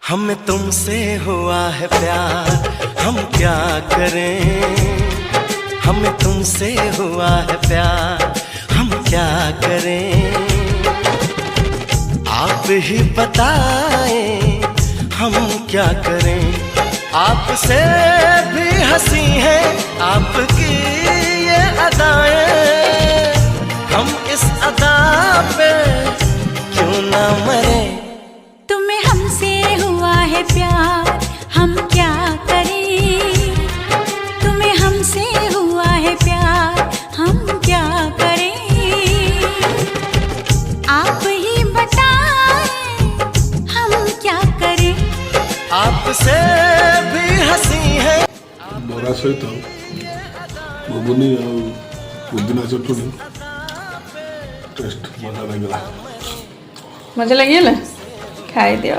हमें तुमसे हुआ है प्यार, हम क्या करें। हमें तुमसे हुआ है प्यार, हम क्या करें। आप ही बताएं हम क्या करें। आपसे भी हंसी है आपकी ये अदाएं, हम इस अदा पे क्यों ना मरे। तुम्हें हमसे हुआ है प्यार, हम क्या करें। तुम्हें हमसे हुआ है प्यार, हम क्या करें। आप ही बताएं हम क्या करें। आपसे भी हंसी है। बरा सहित घुगुनी और पुदीना चटनी टेस्ट मजा लगे मजा लगे खाई दियो।